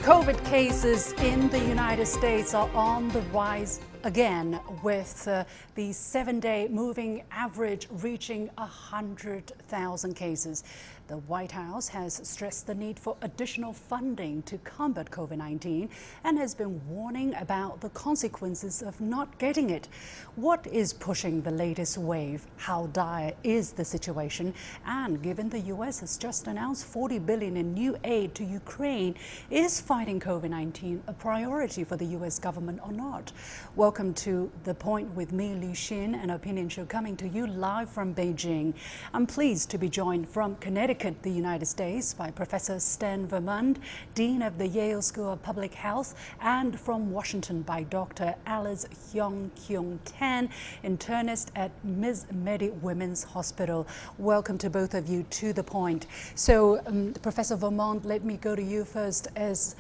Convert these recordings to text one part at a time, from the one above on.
COVID cases in the United States are on the rise again, with the 7-day moving average reaching 100,000 cases. The White House has stressed the need for additional funding to combat COVID-19 and has been warning about the consequences of not getting it. What is pushing the latest wave? How dire is the situation? And given the U.S. has just announced $40 billion in new aid to Ukraine, is fighting COVID-19 a priority for the U.S. government or not? Welcome to The Point with me, Liu Xin, an opinion show coming to you live from Beijing. I'm pleased to be joined from Connecticut, the United States, by Professor Stan Vermund, Dean of the Yale School of Public Health, and from Washington by Dr. Alice Hyung-Kyung Tan, internist at Ms. Medi Women's Hospital. Welcome to both of you to The Point. So, Professor Vermund, let me go to you first, as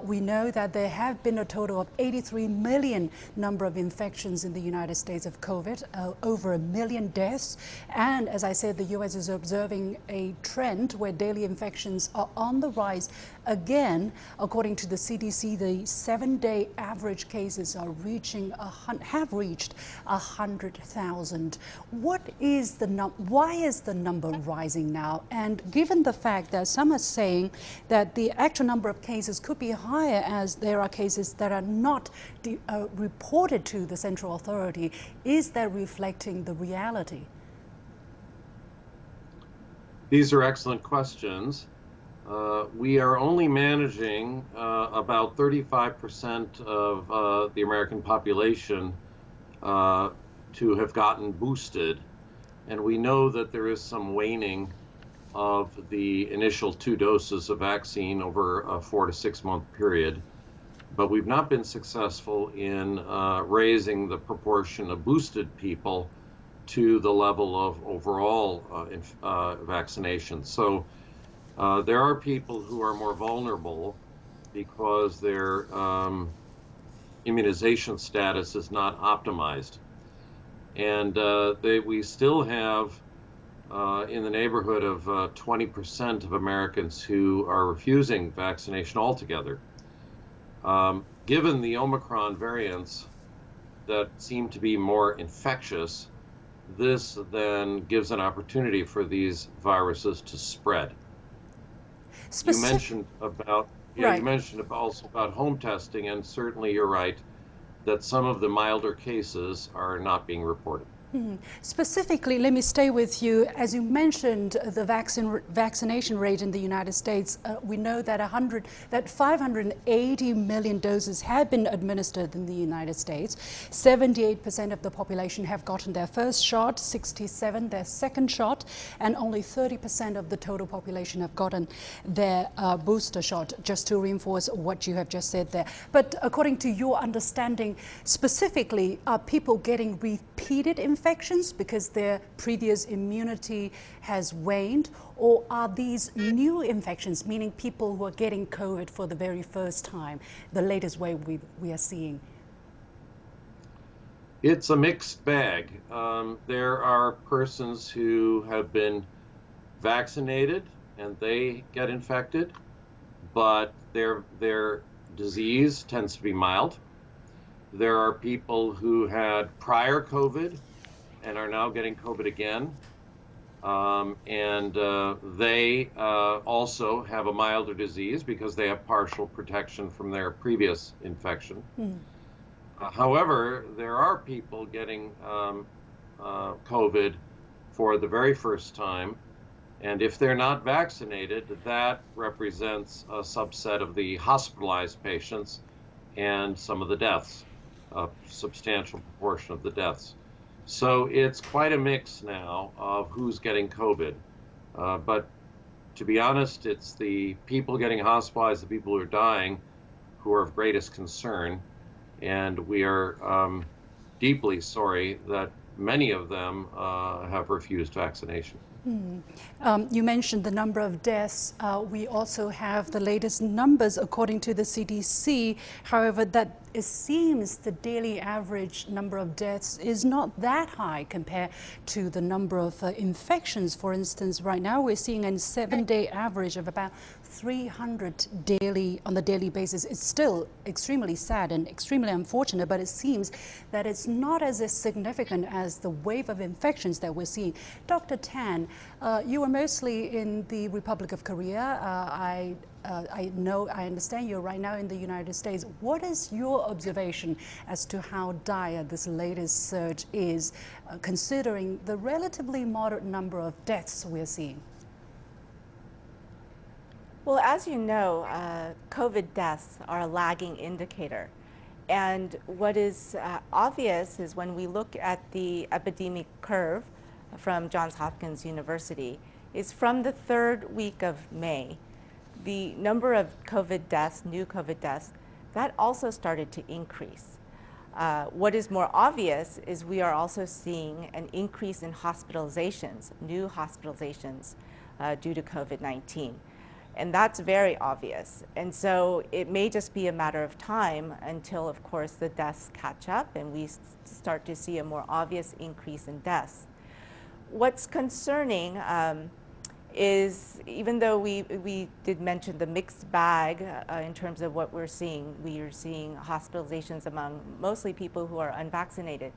we know that there have been a total of 83 million number of infections in the United States of COVID, over 1 million deaths. And as I said, the U.S. is observing a trend where daily infections are on the rise again. According to the CDC, the 7-day average cases are have reached 100,000. What is the why is the number rising now? And given the fact that some are saying that the actual number of cases could be higher, as there are cases that are not reported to the central authority, is that reflecting the reality? These are excellent questions. We are only managing about 35% of the American population to have gotten boosted. And we know that there is some waning of the initial 2 doses of vaccine over a 4 to 6 month period. But we've not been successful in raising the proportion of boosted people to the level of overall vaccination. So there are people who are more vulnerable because their immunization status is not optimized. And we still have in the neighborhood of 20% of Americans who are refusing vaccination altogether. Given the Omicron variants that seem to be more infectious, this then gives an opportunity for these viruses to spread. You mentioned about you mentioned also about home testing, and certainly you're right that some of the milder cases are not being reported. Specifically, let me stay with you. As you mentioned, the vaccination rate in the United States, we know that 580 million doses have been administered in the United States. 78% of the population have gotten their first shot, 67% their second shot, and only 30% of the total population have gotten their booster shot, just to reinforce what you have just said there. But according to your understanding, specifically, are people getting repeated infections because their previous immunity has waned, or are these new infections, meaning people who are getting COVID for the very first time, the latest wave we are seeing? It's a mixed bag. There are persons who have been vaccinated and they get infected, but their disease tends to be mild. There are people who had prior COVID and are now getting COVID again. They also have a milder disease because they have partial protection from their previous infection. However, there are people getting COVID for the very first time, and if they're not vaccinated, that represents a subset of the hospitalized patients and some of the deaths, a substantial proportion of the deaths. So it's quite a mix now of who's getting COVID. But to be honest, it's the people getting hospitalized, the people who are dying, who are of greatest concern. And we are deeply sorry that many of them have refused vaccination. You mentioned the number of deaths. We also have the latest numbers according to the CDC. However, that it seems the daily average number of deaths is not that high compared to the number of infections. For instance, right now we're seeing a 7-day average of about 300 daily on the daily basis. It's still extremely sad and extremely unfortunate, but it seems that it's not as significant as the wave of infections that we're seeing. Dr. Tan, you were mostly in the Republic of Korea. I understand you're right now in the United States. What is your observation as to how dire this latest surge is, considering the relatively moderate number of deaths we're seeing? Well, as you know, COVID deaths are a lagging indicator. And what is obvious is when we look at the epidemic curve from Johns Hopkins University, is from the third week of May, the number of COVID deaths, new COVID deaths, that also started to increase. What is more obvious is we are also seeing an increase in hospitalizations, new hospitalizations due to COVID-19. And that's very obvious. And so it may just be a matter of time until, of course, the deaths catch up and we start to see a more obvious increase in deaths. What's concerning is, even though we did mention the mixed bag in terms of what we're seeing, we are seeing hospitalizations among mostly people who are unvaccinated,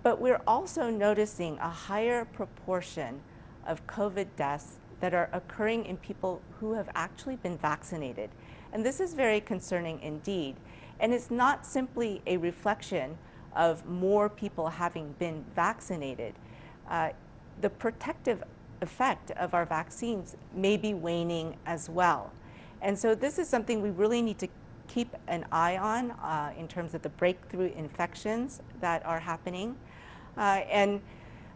but we're also noticing a higher proportion of COVID deaths that are occurring in people who have actually been vaccinated. And this is very concerning indeed. And it's not simply a reflection of more people having been vaccinated. The protective effect of our vaccines may be waning as well. And so this is something we really need to keep an eye on in terms of the breakthrough infections that are happening. And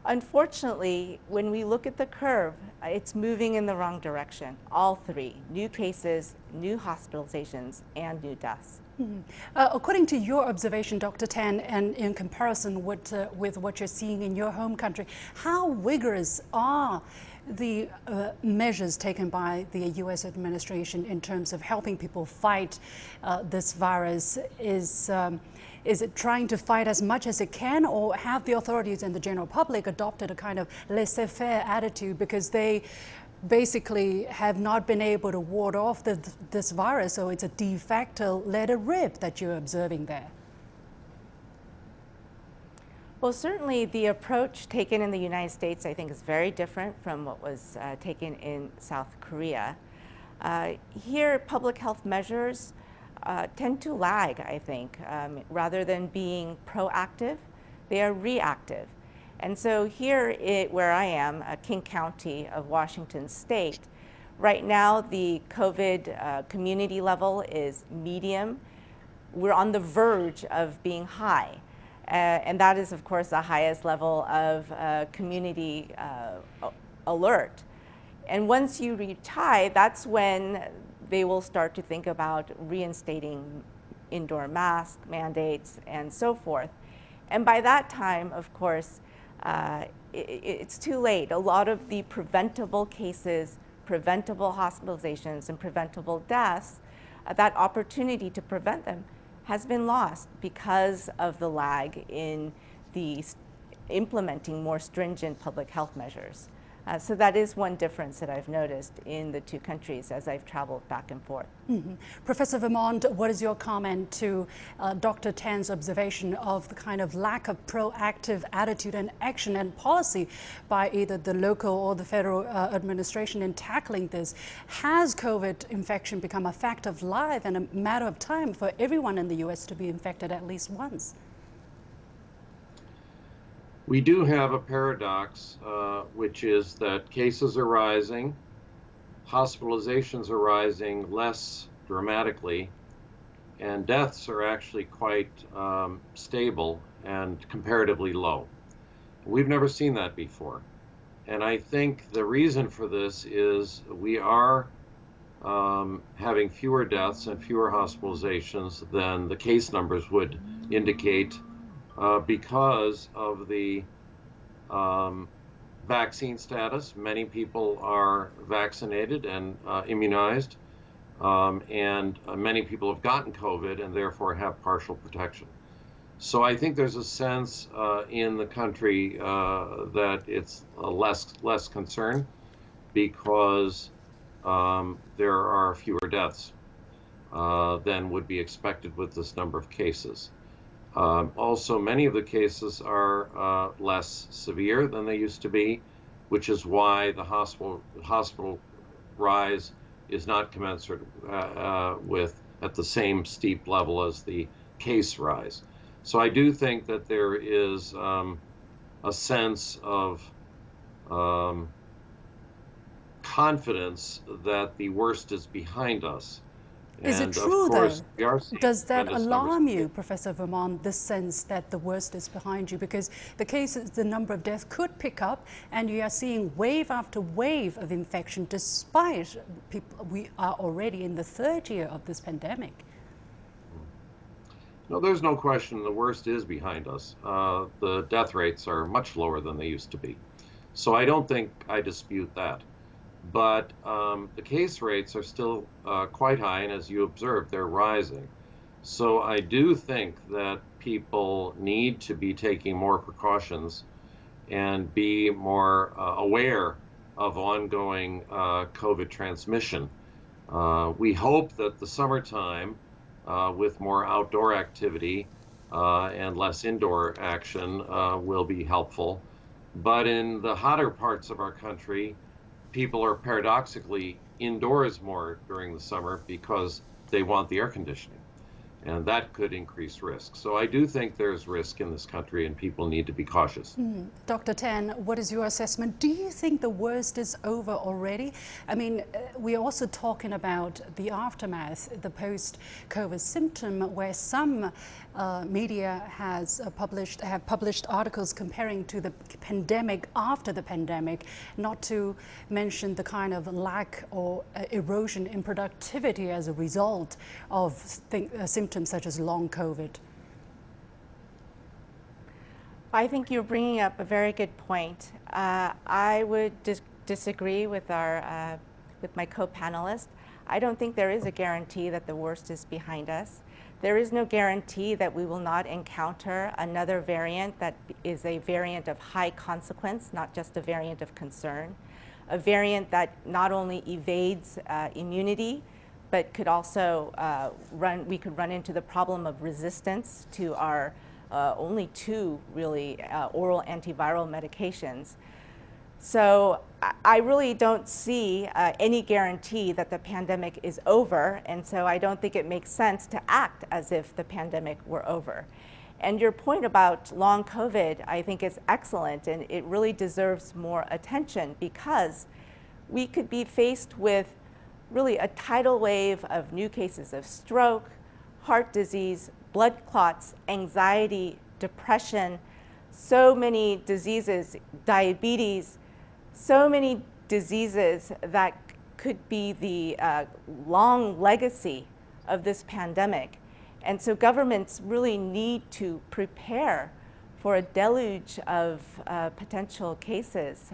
unfortunately, when we look at the curve, it's moving in the wrong direction. All three: new cases, new hospitalizations, and new deaths. Mm-hmm. According to your observation, Dr. Tan, and in comparison with what you're seeing in your home country, how rigorous are the measures taken by the U.S. administration in terms of helping people fight this virus? Is it trying to fight as much as it can, or have the authorities and the general public adopted a kind of laissez-faire attitude because they basically have not been able to ward off this virus, so it's a de facto let it rip that you're observing there? Well, certainly the approach taken in the United States, I think, is very different from what was taken in South Korea. Here, public health measures tend to lag, I think. Rather than being proactive, they are reactive. And so here, where I am, King County of Washington State, right now the COVID community level is medium. We're on the verge of being high. And that is, of course, the highest level of community alert. And once you reach high, that's when they will start to think about reinstating indoor mask mandates and so forth. And by that time, of course, it's too late. A lot of the preventable cases, preventable hospitalizations, and preventable deaths, that opportunity to prevent them has been lost because of the lag in the implementing more stringent public health measures. So that is one difference that I've noticed in the two countries as I've traveled back and forth. Mm-hmm. Professor Vermont, what is your comment to Dr. Tan's observation of the kind of lack of proactive attitude and action and policy by either the local or the federal administration in tackling this? Has COVID infection become a fact of life and a matter of time for everyone in the U.S. to be infected at least once? We do have a paradox, which is that cases are rising, hospitalizations are rising less dramatically, and deaths are actually quite stable and comparatively low. We've never seen that before. And I think the reason for this is we are having fewer deaths and fewer hospitalizations than the case numbers would indicate, because of the vaccine status. Many people are vaccinated and immunized, and many people have gotten COVID and therefore have partial protection. So I think there's a sense in the country that it's less concern, because there are fewer deaths than would be expected with this number of cases. Also, many of the cases are less severe than they used to be, which is why the hospital rise is not commensurate with at the same steep level as the case rise. So I do think that there is a sense of confidence that the worst is behind us. Is it And of true, though? course, we are seeing Does that tremendous numbers of alarm you, cases. Professor Vermont, this sense that the worst is behind you? Because the cases, the number of deaths could pick up, and you are seeing wave after wave of infection, despite we are already in the third year of this pandemic. No, there's no question the worst is behind us. The death rates are much lower than they used to be. So I don't think I dispute that. But the case rates are still quite high, and as you observed, they're rising. So I do think that people need to be taking more precautions and be more aware of ongoing COVID transmission. We hope that the summertime, with more outdoor activity and less indoor action, will be helpful. But in the hotter parts of our country, people are paradoxically indoors more during the summer because they want the air conditioning, and that could increase risk. So I do think there's risk in this country, and people need to be cautious. Dr. Tan, what is your assessment? Do you think the worst is over already? I mean, we're also talking about the aftermath, the post-COVID symptom, where some media have published articles comparing to the pandemic after the pandemic, not to mention the kind of lack or erosion in productivity as a result of symptoms such as long COVID. I think you're bringing up a very good point. I would disagree with with my co-panelist. I don't think there is a guarantee that the worst is behind us. There is no guarantee that we will not encounter another variant that is a variant of high consequence, not just a variant of concern. A variant that not only evades immunity, but could also we could run into the problem of resistance to our only two really oral antiviral medications. So I really don't see any guarantee that the pandemic is over, and so I don't think it makes sense to act as if the pandemic were over. And your point about long COVID, I think is excellent, and it really deserves more attention, because we could be faced with really a tidal wave of new cases of stroke, heart disease, blood clots, anxiety, depression, so many diseases, diabetes, so many diseases that could be the long legacy of this pandemic. And so governments really need to prepare for a deluge of potential cases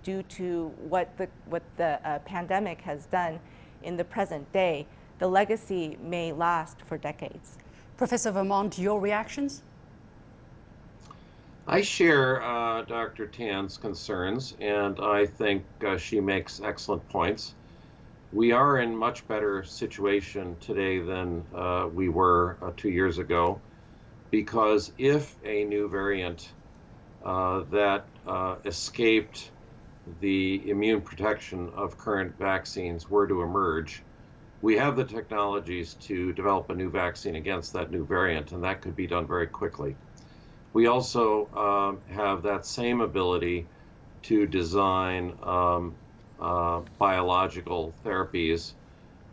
due to what the pandemic has done in the present day. The legacy may last for decades. Professor Vermont, your reactions? I share Dr. Tan's concerns, and I think she makes excellent points. We are in much better situation today than we were 2 years ago, because if a new variant that escaped the immune protection of current vaccines were to emerge, we have the technologies to develop a new vaccine against that new variant, and that could be done very quickly. We also have that same ability to design biological therapies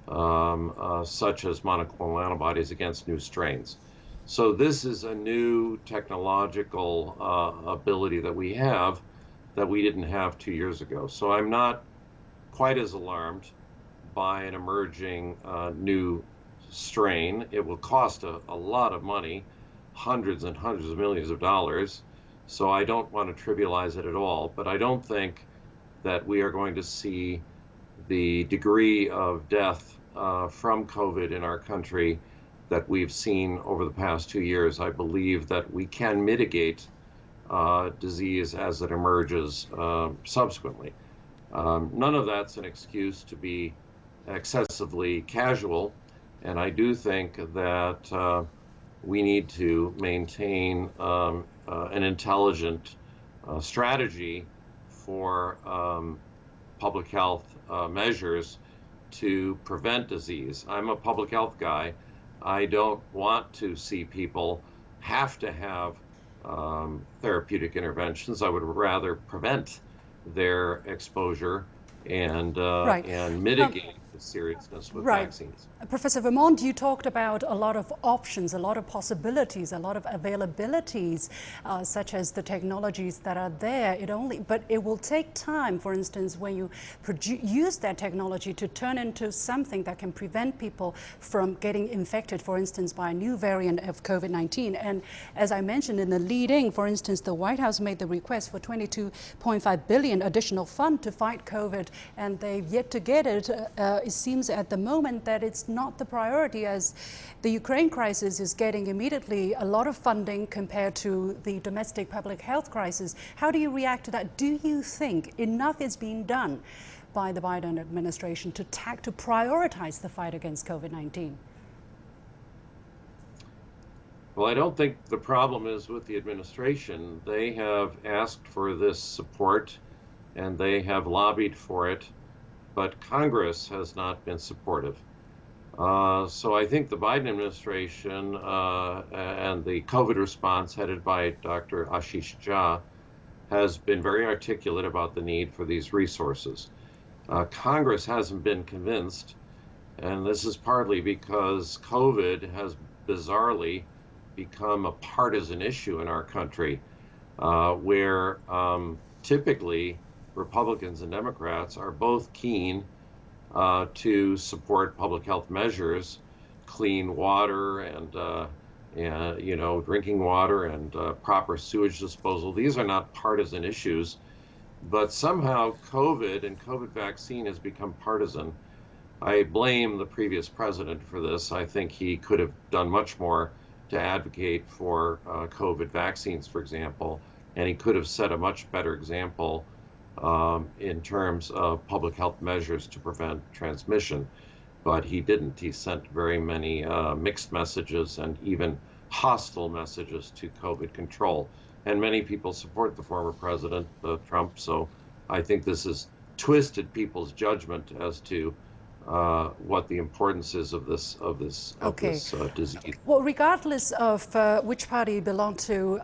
such as monoclonal antibodies against new strains. So this is a new technological ability that we have that we didn't have 2 years ago. So I'm not quite as alarmed by an emerging new strain. It will cost a lot of money, hundreds and hundreds of millions of dollars. So I don't want to trivialize it at all, but I don't think that we are going to see the degree of death from COVID in our country that we've seen over the past 2 years. I believe that we can mitigate disease as it emerges subsequently. None of that's an excuse to be excessively casual, and I do think that we need to maintain an intelligent strategy for public health measures to prevent disease. I'm a public health guy. I don't want to see people have to have therapeutic interventions. I would rather prevent their exposure Right. and mitigate the seriousness with Right. vaccines. Professor Vermont, you talked about a lot of options, a lot of possibilities, a lot of availabilities, such as the technologies that are there. But it will take time, for instance, when you use that technology to turn into something that can prevent people from getting infected, for instance, by a new variant of COVID-19. And as I mentioned in the lead-in, for instance, the White House made the request for $22.5 billion additional fund to fight COVID, and they've yet to get it. It seems at the moment that it's not the priority, as the Ukraine crisis is getting immediately a lot of funding compared to the domestic public health crisis. How do you react to that? Do you think enough is being done by the Biden administration to prioritize the fight against COVID-19? Well, I don't think the problem is with the administration. They have asked for this support and they have lobbied for it, but Congress has not been supportive. So I think the Biden administration and the COVID response headed by Dr. Ashish Jha has been very articulate about the need for these resources. Congress hasn't been convinced, and this is partly because COVID has bizarrely become a partisan issue in our country, where typically Republicans and Democrats are both keen to support public health measures, clean water and drinking water and proper sewage disposal. These are not partisan issues, but somehow COVID and COVID vaccine has become partisan. I blame the previous president for this. I think he could have done much more to advocate for COVID vaccines, for example, and he could have set a much better example in terms of public health measures to prevent transmission, but he didn't. He sent very many mixed messages and even hostile messages to COVID control. And many people support the former president, Trump, so I think this has twisted people's judgment as to what the importance is of this disease. Well, regardless of which party you belong to,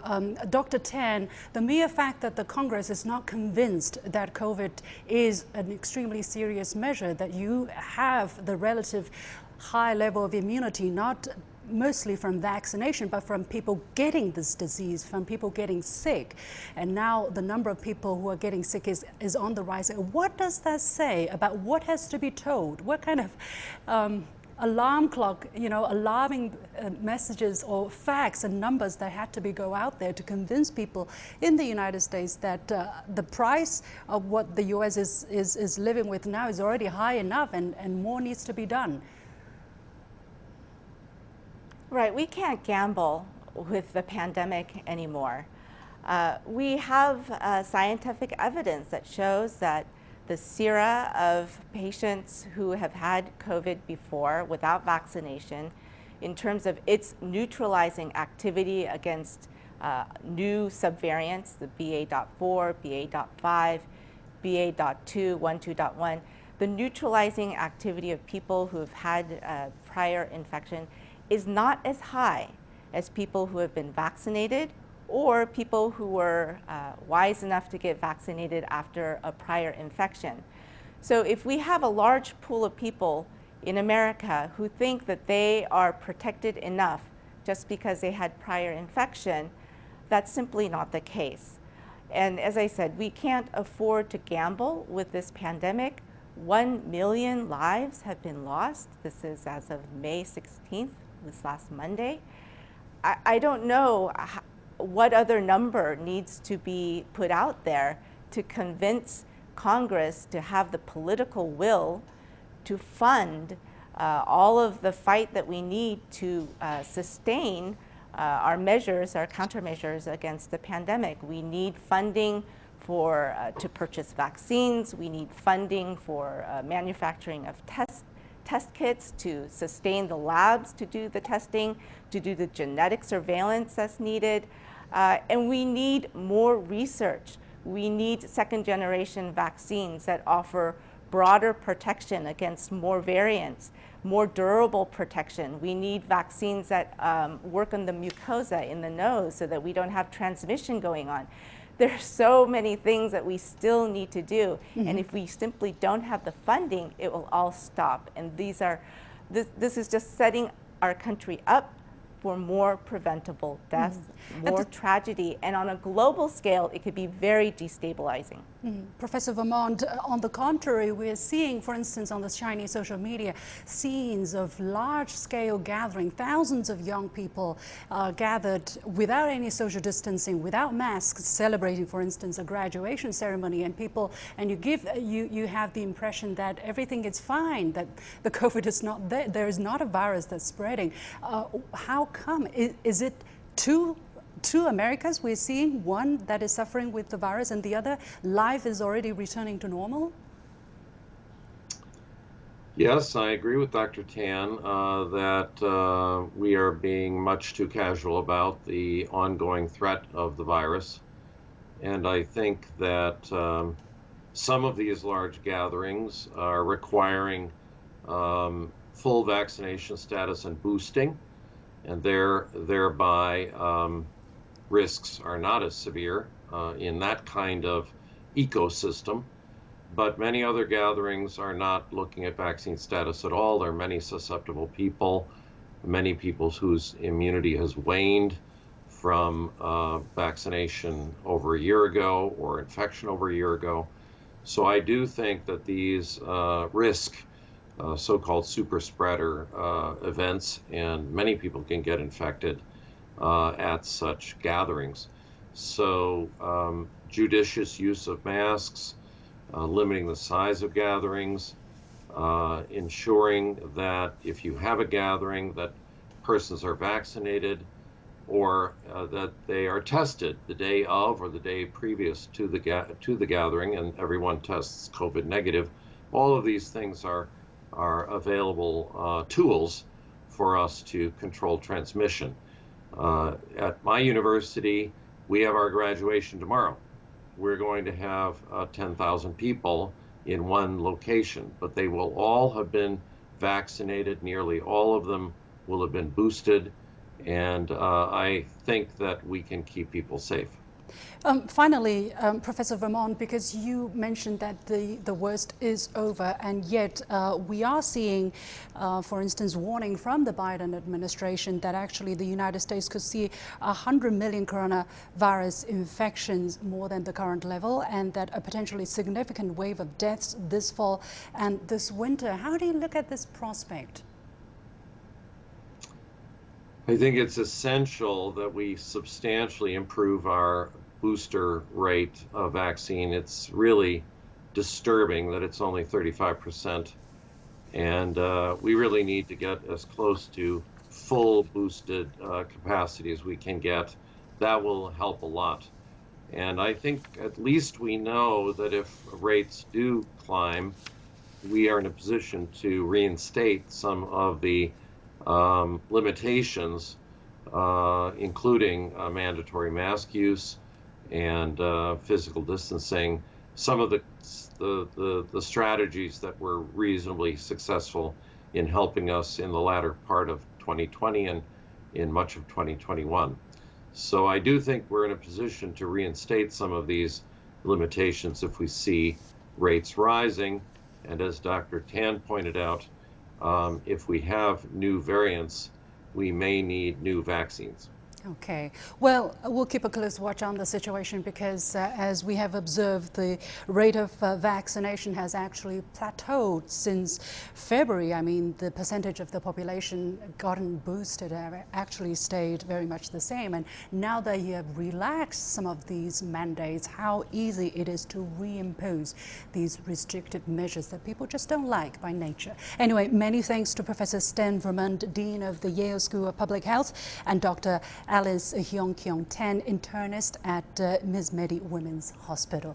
Dr. Tan, the mere fact that the Congress is not convinced that COVID is an extremely serious measure, that you have the relative high level of immunity, not mostly from vaccination, but from people getting this disease, from people getting sick. And now the number of people who are getting sick is on the rise. What does that say about what has to be told? What kind of alarm clock, alarming messages or facts and numbers that had to go out there to convince people in the United States that the price of what the U.S. is living with now is already high enough and more needs to be done? Right, we can't gamble with the pandemic anymore. We have scientific evidence that shows that the sera of patients who have had COVID before without vaccination, in terms of its neutralizing activity against new subvariants, the BA.4, BA.5, BA.2, 1.2.1, the neutralizing activity of people who have had prior infection is not as high as people who have been vaccinated or people who were wise enough to get vaccinated after a prior infection. So if we have a large pool of people in America who think that they are protected enough just because they had prior infection, that's simply not the case. And as I said, we can't afford to gamble with this pandemic. 1 million lives have been lost. This is as of May 16th. This last Monday. I don't know what other number needs to be put out there to convince Congress to have the political will to fund all of the fight that we need to sustain our measures, our countermeasures against the pandemic. We need funding to purchase vaccines. We need funding for manufacturing of test kits to sustain the labs to do the testing, to do the genetic surveillance that's needed. And we need more research. We need second-generation vaccines that offer broader protection against more variants, more durable protection. We need vaccines that work on the mucosa in the nose so that we don't have transmission going on. There are so many things that we still need to do, and if we simply don't have the funding, it will all stop. And this is just setting our country up for more preventable deaths, more tragedy, and on a global scale, it could be very destabilizing. Professor Vermont, on the contrary, we're seeing, for instance, on the Chinese social media, scenes of large-scale gathering, thousands of young people gathered without any social distancing, without masks, celebrating, for instance, a graduation ceremony, and you have the impression that everything is fine, that the COVID is not there. There is not a virus that's spreading. How come? Is it two Americas we're seeing, one that is suffering with the virus and the other life is already returning to normal? Yes, I agree with Dr. Tan that we are being much too casual about the ongoing threat of the virus. And I think that some of these large gatherings are requiring full vaccination status and boosting, and thereby risks are not as severe in that kind of ecosystem. But many other gatherings are not looking at vaccine status at all. There are many susceptible people, many people whose immunity has waned from vaccination over a year ago or infection over a year ago. So I do think that these so-called super spreader events, and many people can get infected at such gatherings. So judicious use of masks, limiting the size of gatherings, ensuring that if you have a gathering that persons are vaccinated or that they are tested the day of or the day previous to the gathering, and everyone tests COVID negative. All of these things are available tools for us to control transmission. At my university, we have our graduation tomorrow. We're going to have 10,000 people in one location, but they will all have been vaccinated. Nearly all of them will have been boosted, and I think that we can keep people safe. Finally, Professor Vermont, because you mentioned that the worst is over, and yet we are seeing, for instance, warning from the Biden administration that actually the United States could see 100 million coronavirus infections, more than the current level, and that a potentially significant wave of deaths this fall and this winter. How do you look at this prospect? I think it's essential that we substantially improve our booster rate of vaccine. It's really disturbing that it's only 35%. And we really need to get as close to full boosted capacity as we can get. That will help a lot. And I think at least we know that if rates do climb, we are in a position to reinstate some of the limitations, including mandatory mask use and physical distancing, some of the strategies that were reasonably successful in helping us in the latter part of 2020 and in much of 2021. So I do think we're in a position to reinstate some of these limitations if we see rates rising. And as Dr. Tan pointed out, if we have new variants, we may need new vaccines. Okay. Well, we'll keep a close watch on the situation because as we have observed, the rate of vaccination has actually plateaued since February. I mean, the percentage of the population gotten boosted have actually stayed very much the same. And now that you have relaxed some of these mandates, how easy it is to reimpose these restrictive measures that people just don't like by nature. Anyway, many thanks to Professor Sten Vermont, Dean of the Yale School of Public Health, and Dr. Alice Hyung Kyung Ten, internist at Ms. Medi Women's Hospital.